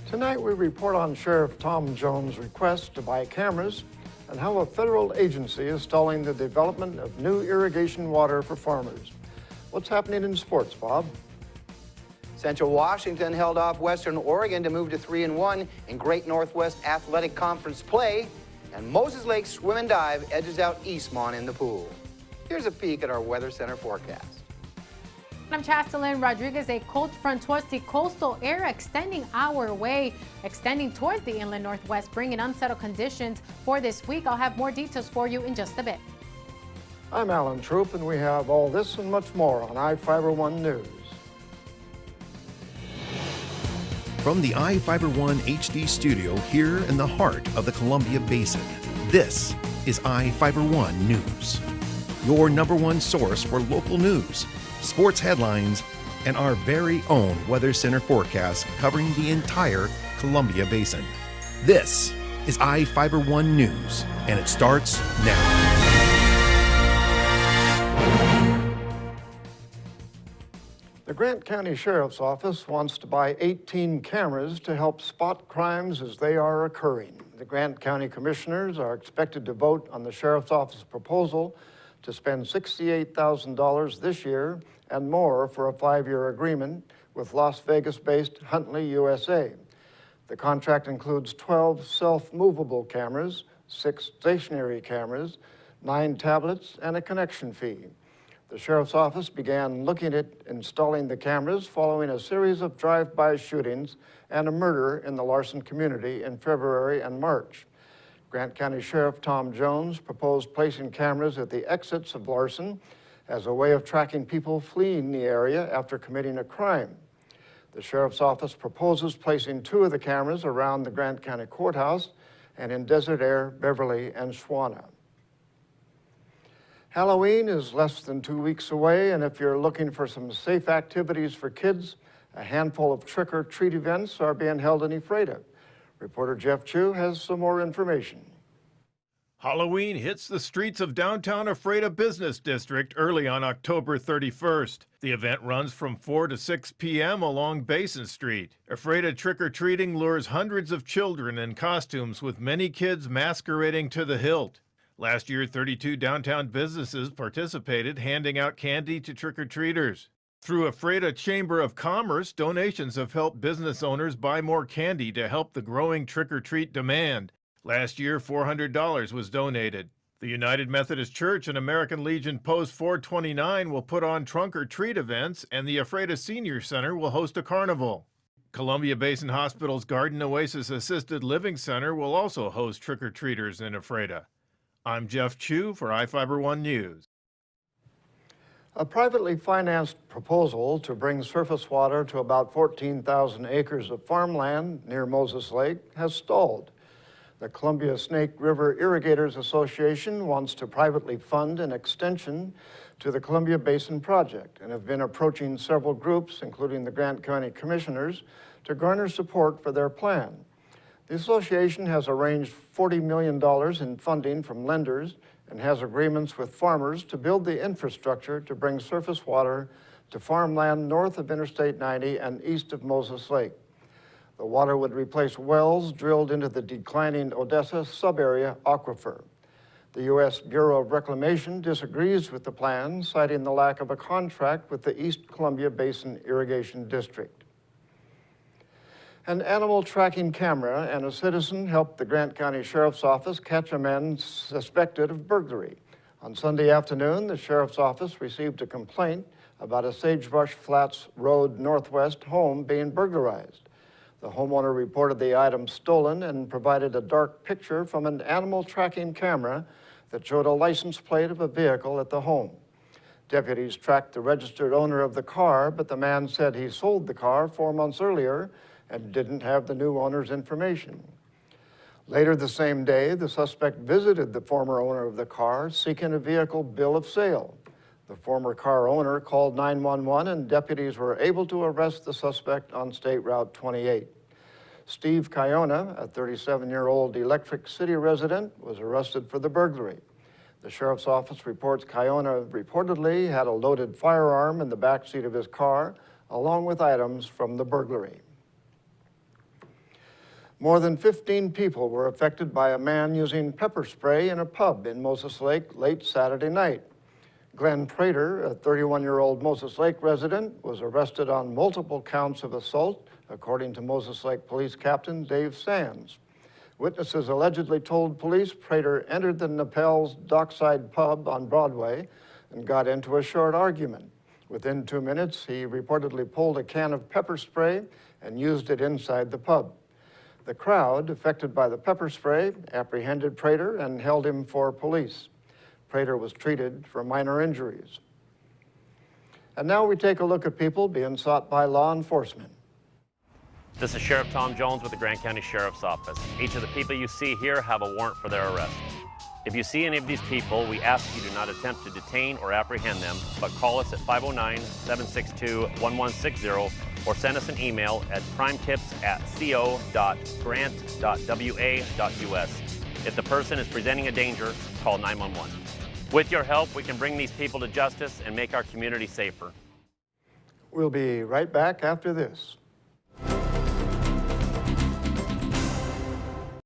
Tonight we report on Sheriff Tom Jones' request to buy cameras and how a federal agency is stalling the development of new irrigation water for farmers. What's happening in sports, Bob? Central Washington held off Western Oregon to move to 3-1 in Great Northwest Athletic Conference play, and Moses Lake Swim and Dive edges out Eastmont in the pool. Here's a peek at our Weather Center forecast. I'm Chastelyn Rodriguez. A cold front towards the coastal area extending our way, extending towards the inland northwest, bringing unsettled conditions for this week. I'll have more details for you in just a bit. I'm Alan Troop, and we have all this and much more on iFIBER 1 News. From the iFIBER 1 HD studio here in the heart of the Columbia Basin, this is iFIBER 1 News, your #1 source for local news, sports headlines, and our very own Weather Center forecast covering the entire Columbia Basin. This is iFIBER 1 News, and it starts now. The Grant County Sheriff's Office wants to buy 18 cameras to help spot crimes as they are occurring. The Grant County Commissioners are expected to vote on the Sheriff's Office proposal to spend $68,000 this year and more for a 5-year agreement with Las Vegas-based Huntley USA. The contract includes 12 self-movable cameras, 6 stationary cameras, 9 tablets, and a connection fee. The Sheriff's Office began looking at installing the cameras following a series of drive-by shootings and a murder in the Larson community in February and March. Grant County Sheriff Tom Jones proposed placing cameras at the exits of Larson as a way of tracking people fleeing the area after committing a crime. The Sheriff's Office proposes placing 2 of the cameras around the Grant County Courthouse and in Desert Air, Beverly, and Schwana. Halloween is less than 2 weeks away, and if you're looking for some safe activities for kids, a handful of trick-or-treat events are being held in Ephrata. Reporter Jeff Chu has some more information. Halloween hits the streets of downtown Ephrata Business District early on October 31st. The event runs from 4 to 6 p.m. along Basin Street. Ephrata trick-or-treating lures hundreds of children in costumes, with many kids masquerading to the hilt. Last year, 32 downtown businesses participated, handing out candy to trick-or-treaters. Through Ephrata Chamber of Commerce, donations have helped business owners buy more candy to help the growing trick-or-treat demand. Last year, $400 was donated. The United Methodist Church and American Legion Post 429 will put on trunk-or-treat events, and the Ephrata Senior Center will host a carnival. Columbia Basin Hospital's Garden Oasis Assisted Living Center will also host trick-or-treaters in Ephrata. I'm Jeff Chu for iFIBER 1 News. A privately financed proposal to bring surface water to about 14,000 acres of farmland near Moses Lake has stalled. The Columbia Snake River Irrigators Association wants to privately fund an extension to the Columbia Basin project and have been approaching several groups, including the Grant County Commissioners, to garner support for their plan. The association has arranged $40 million in funding from lenders and has agreements with farmers to build the infrastructure to bring surface water to farmland north of Interstate 90 and east of Moses Lake. The water would replace wells drilled into the declining Odessa sub-area aquifer. The U.S. Bureau of Reclamation disagrees with the plan, citing the lack of a contract with the East Columbia Basin Irrigation District. An animal tracking camera and a citizen helped the Grant County Sheriff's Office catch a man suspected of burglary. On Sunday afternoon, the Sheriff's Office received a complaint about a Sagebrush Flats Road Northwest home being burglarized. The homeowner reported the item stolen and provided a dark picture from an animal tracking camera that showed a license plate of a vehicle at the home. Deputies tracked the registered owner of the car, but the man said he sold the car 4 months earlier and didn't have the new owner's information. Later the same day, the suspect visited the former owner of the car seeking a vehicle bill of sale. The former car owner called 911 and deputies were able to arrest the suspect on State Route 28. Steve Kiona, a 37-year-old Electric City resident, was arrested for the burglary. The Sheriff's Office reports Kiona reportedly had a loaded firearm in the backseat of his car, along with items from the burglary. More than 15 people were affected by a man using pepper spray in a pub in Moses Lake late Saturday night. Glenn Prater, a 31-year-old Moses Lake resident, was arrested on multiple counts of assault, according to Moses Lake Police Captain Dave Sands. Witnesses allegedly told police Prater entered the Napel's Dockside Pub on Broadway and got into a short argument. Within 2 minutes, he reportedly pulled a can of pepper spray and used it inside the pub. The crowd, affected by the pepper spray, apprehended Prater and held him for police. Prater was treated for minor injuries. And now we take a look at people being sought by law enforcement. This is Sheriff Tom Jones with the Grant County Sheriff's Office. Each of the people you see here have a warrant for their arrest. If you see any of these people, we ask you do not attempt to detain or apprehend them, but call us at 509-762-1160 or send us an email at crimetips@co.grant.wa.us. If the person is presenting a danger, call 911. With your help, we can bring these people to justice and make our community safer. We'll be right back after this.